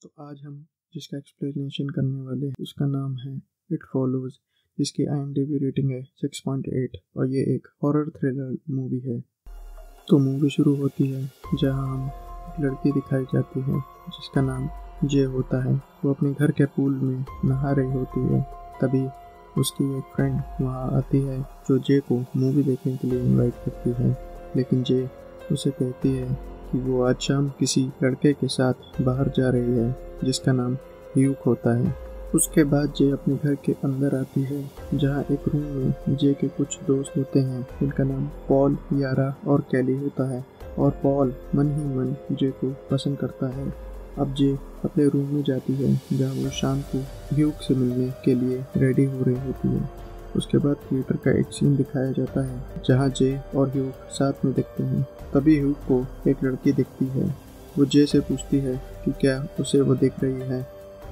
तो आज हम जिसका एक्सप्लेनेशन करने वाले हैं उसका नाम है इट फॉलोज, जिसकी IMDb रेटिंग है 6.8 और ये एक हॉरर थ्रिलर मूवी है। तो मूवी शुरू होती है जहां हम एक लड़की दिखाई जाती है जिसका नाम जे होता है। वो अपने घर के पूल में नहा रही होती है। तभी उसकी एक फ्रेंड वहां आती है जो जे को मूवी देखने के लिए इनवाइट करती है, लेकिन जे उसे कहती है कि वो आज शाम किसी लड़के के साथ बाहर जा रही है जिसका नाम ह्यूक होता है। उसके बाद जे अपने घर के अंदर आती है जहां एक रूम में जे के कुछ दोस्त होते हैं जिनका नाम पॉल, यारा और कैली होता है। और पॉल मन ही मन जे को पसंद करता है। अब जे अपने रूम में जाती है जहां वो शाम को ह्यूक से मिलने के लिए रेडी हो रही होती है। उसके बाद थिएटर का एक सीन दिखाया जाता है जहां जे और ह्यूक साथ में दिखते हैं। तभी ह्यूक को एक लड़की दिखती है। वो जे से पूछती है कि क्या उसे वो दिख रही है,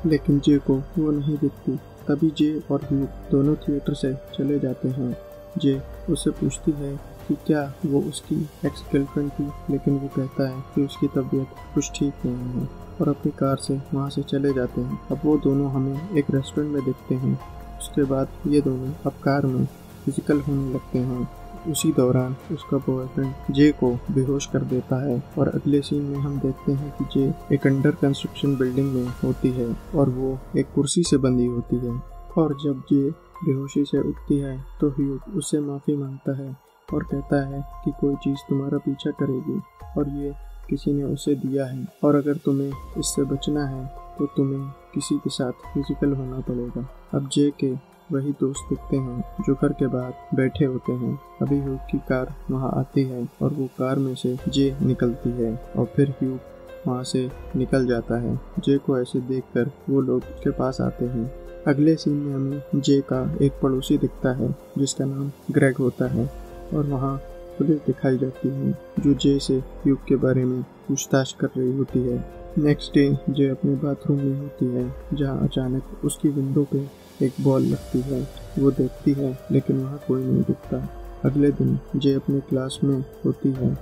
लेकिन जे को वो नहीं दिखती। तभी जे और ह्यूक दोनों थिएटर से चले जाते हैं। जे उससे पूछती है कि क्या वो उसकी एक्स गर्लफ्रेंड थी, लेकिन वो कहता है कि उसकी तबीयत कुछ ठीक नहीं है और अपनी कार से वहाँ से चले जाते हैं। अब वो दोनों हमें एक रेस्टोरेंट में देखते हैं। उसके बाद ये दोनों अब कार में फिजिकल होने लगते हैं। उसी दौरान उसका बॉयफ्रेंड जे को बेहोश कर देता है और अगले सीन में हम देखते हैं कि जे एक अंडर कंस्ट्रक्शन बिल्डिंग में होती है और वो एक कुर्सी से बंधी होती है। और जब जे बेहोशी से उठती है तो ह्यूक उससे माफ़ी मांगता है और कहता है कि कोई चीज़ तुम्हारा पीछा करेगी और ये किसी ने उसे दिया है, और अगर तुम्हें इससे बचना है तो तुम्हें किसी के साथ फिजिकल होना पड़ेगा। अब जे के वही दोस्त दिखते हैं जो घर के बाहर बैठे होते हैं। अभी ह्यूक की कार वहां आती है और वो कार में से जे निकलती है और फिर ह्यूक वहां से निकल जाता है। जे को ऐसे देखकर वो लोग उसके पास आते हैं। अगले सीन में हमें जे का एक पड़ोसी दिखता है जिसका नाम ग्रेग होता है और वहाँ पुलिस दिखाई जाती है जो जे से ह्यूक के बारे में पूछताछ कर रही होती है। नेक्स्ट डे जे अपने बाथरूम में होती है जहाँ अचानक उसकी विंडो पे एक बॉल लगती है। वो देखती है लेकिन वहाँ कोई नहीं दिखता। अगले दिन जे अपने क्लास में होती है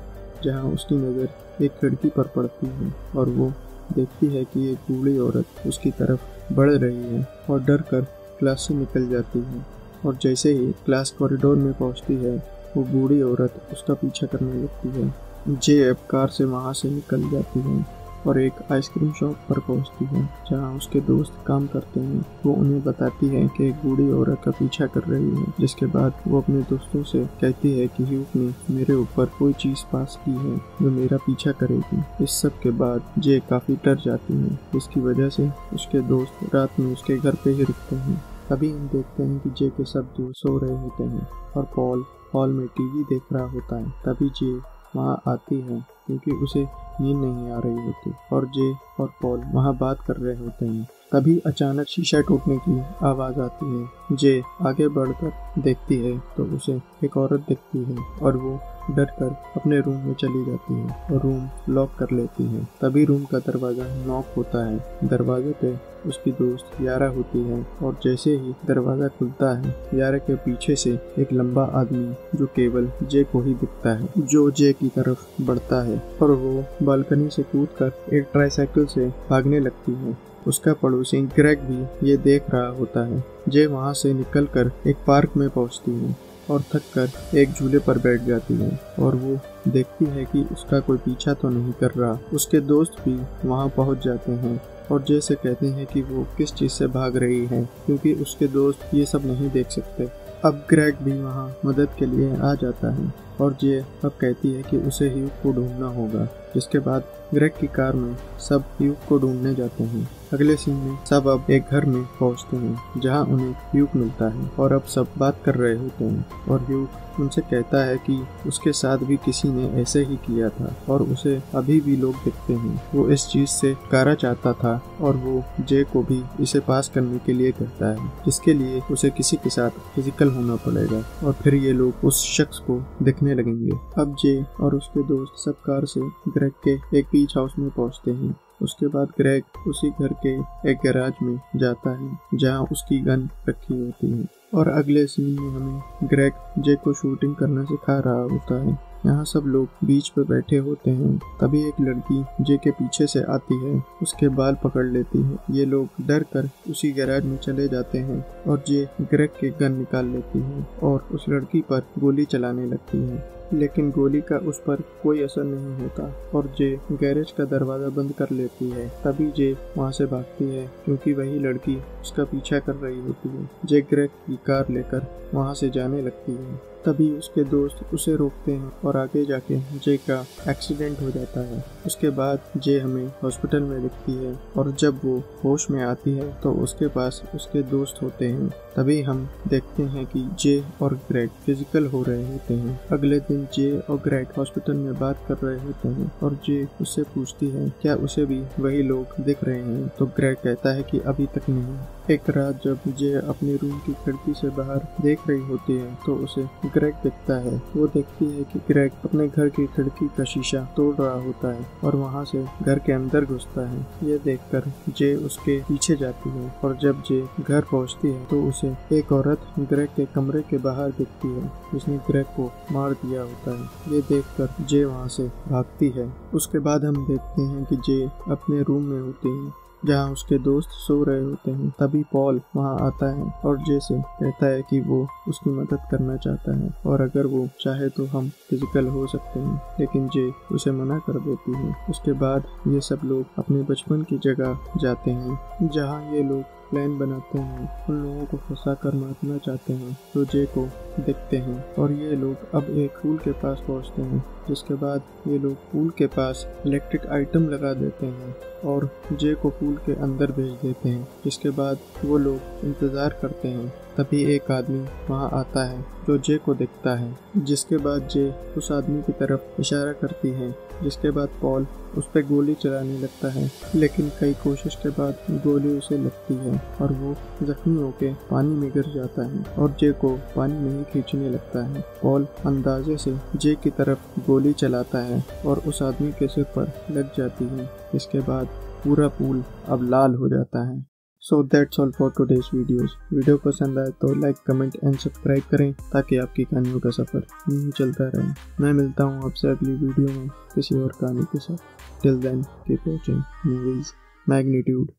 जहाँ उसकी नज़र एक लड़की पर पड़ती है और वो देखती है कि एक बूढ़ी औरत उसकी तरफ बढ़ रही है और डर कर क्लास से निकल जाती है। और जैसे ही क्लास कॉरिडोर में पहुँचती है वो बूढ़ी औरत उसका पीछा करने लगती है। जे अब कार से वहाँ से निकल जाती है और एक आइसक्रीम शॉप पर पहुंचती है जहां उसके दोस्त काम करते हैं। वो उन्हें बताती है कि एक बूढ़ी औरत का पीछा कर रही है, जिसके बाद वो अपने दोस्तों से कहती है कि ह्यूक ने मेरे ऊपर कोई चीज पास की है जो मेरा पीछा करेगी। इस सब के बाद जे काफी डर जाती है, जिसकी वजह से उसके दोस्त रात में उसके घर पे ही रुकते हैं। तभी हम देखते हैं कि जे के सब दोस्त सो रहे होते हैं और पॉल हॉल में टीवी देख रहा होता है। तभी जे वहाँ आती है क्योंकि उसे नींद नहीं आ रही होती और जे और पॉल वहाँ बात कर रहे होते हैं। तभी अचानक शीशा टूटने की आवाज़ आती है। जे आगे बढ़कर देखती है तो उसे एक औरत दिखती है और वो डर कर अपने रूम में चली जाती है और रूम लॉक कर लेती है। तभी रूम का दरवाज़ा नॉक होता है। दरवाजे पे उसकी दोस्त यारा होती है और जैसे ही दरवाज़ा खुलता है यारा के पीछे से एक लंबा आदमी जो केवल जे को ही दिखता है, जो जे की तरफ बढ़ता है और वो बालकनी से कूदकर एक ट्राईसाइकिल से भागने लगती है। उसका पड़ोसी ग्रेग भी ये देख रहा होता है। जे वहाँ से निकलकर एक पार्क में पहुँचती है और थक कर एक झूले पर बैठ जाती है और वो देखती है कि उसका कोई पीछा तो नहीं कर रहा। उसके दोस्त भी वहाँ पहुँच जाते हैं और जे से कहते हैं कि वो किस चीज़ से भाग रही है क्योंकि उसके दोस्त ये सब नहीं देख सकते। अब ग्रेग भी वहाँ मदद के लिए आ जाता है और जे अब कहती है कि उसे ह्यूक को ढूंढना होगा, जिसके बाद ग्रेग की कार में सब ह्यूक को ढूंढने जाते हैं। अगले सीन में सब अब एक घर में पहुंचते हैं जहां उन्हें ह्यूक मिलता है और अब सब बात कर रहे होते हैं और ह्यूक उनसे कहता है कि उसके साथ भी किसी ने ऐसे ही किया था और उसे अभी भी लोग दिखते हैं। वो इस चीज से छुटकारा चाहता था और वो जे को भी इसे पास करने के लिए कहता है, जिसके लिए उसे किसी के साथ फिजिकल होना पड़ेगा और फिर ये लोग उस शख्स को देखने लगेंगे। अब जे और उसके दोस्त सब कार से ग्रेग के एक बीच हाउस में पहुंचते हैं। उसके बाद ग्रेग उसी घर के एक गैराज में जाता है जहां उसकी गन रखी होती है और अगले सीन में हमें ग्रेग जे को शूटिंग करना सिखा रहा होता है। यहाँ सब लोग बीच पे बैठे होते हैं। तभी एक लड़की जे के पीछे से आती है, उसके बाल पकड़ लेती है। ये लोग डर कर उसी गैराज में चले जाते हैं और जे ग्रेग के गन निकाल लेती है और उस लड़की पर गोली चलाने लगती है, लेकिन गोली का उस पर कोई असर नहीं होता और जे गैरेज का दरवाजा बंद कर लेती है। तभी जे वहाँ से भागती है क्योंकि वही लड़की उसका पीछा कर रही होती है। जे ग्रेग की कार लेकर वहाँ से जाने लगती है। तभी उसके दोस्त उसे रोकते हैं और आगे जाके जे का एक्सीडेंट हो जाता है। उसके बाद जे हमें हॉस्पिटल में दिखती है और जब वो होश में आती है तो उसके पास उसके दोस्त होते हैं। तभी हम देखते हैं कि जे और ग्रेग फिजिकल हो रहे होते हैं। अगले दिन जे और ग्रेग हॉस्पिटल में बात कर रहे होते हैं और जे उससे पूछती है क्या उसे भी वही लोग दिख रहे हैं, तो ग्रेग कहता है कि अभी तक नहीं। एक रात जब जे अपने रूम की खिड़की से बाहर देख रही होती है तो उसे ग्रेग दिखता है। वो देखती है कि ग्रेग अपने घर की खिड़की का शीशा तोड़ रहा होता है और वहाँ से घर के अंदर घुसता है। ये देखकर जे उसके पीछे जाती है और जब जे घर पहुँचती है तो उसे एक औरत ग्रेग के कमरे के बाहर दिखती है जिसने ग्रेग को मार दिया होता है। ये देखकर जे वहाँ से भागती है। उसके बाद हम देखते हैं कि जे अपने रूम में होती है जहाँ उसके दोस्त सो रहे होते हैं। तभी पॉल वहाँ आता है और जे से कहता है कि वो उसकी मदद करना चाहता है और अगर वो चाहे तो हम फिजिकल हो सकते हैं, लेकिन जे उसे मना कर देती है। उसके बाद ये सब लोग अपने बचपन की जगह जाते हैं जहाँ ये लोग प्लान बनाते हैं, उन लोगों को फंसा कर मारना चाहते हैं तो जे को देखते हैं और ये लोग अब एक पूल के पास पहुंचते हैं। जिसके बाद ये लोग पूल के पास इलेक्ट्रिक आइटम लगा देते हैं और जे को पूल के अंदर भेज देते हैं। जिसके बाद वो लोग इंतज़ार करते हैं। तभी एक आदमी वहाँ आता है जो जे को देखता है। जिसके बाद जे उस आदमी की तरफ इशारा करती है। जिसके बाद पॉल उस पर गोली चलाने लगता है, लेकिन कई कोशिश के बाद गोली उसे लगती है और वो जख्मी होकर पानी में गिर जाता है और जे को पानी में ही खींचने लगता है। पॉल अंदाजे से जे की तरफ गोली चलाता है और उस आदमी के सिर पर लग जाती है। इसके बाद पूरा पूल अब लाल हो जाता है। So that's all for today's video पसंद आए तो लाइक, कमेंट एंड सब्सक्राइब करें ताकि आपकी कहानियों का सफ़र यूं चलता रहे। मैं मिलता हूँ आपसे अगली वीडियो में किसी और कहानी के साथ। Till then keep watching movies magnitude.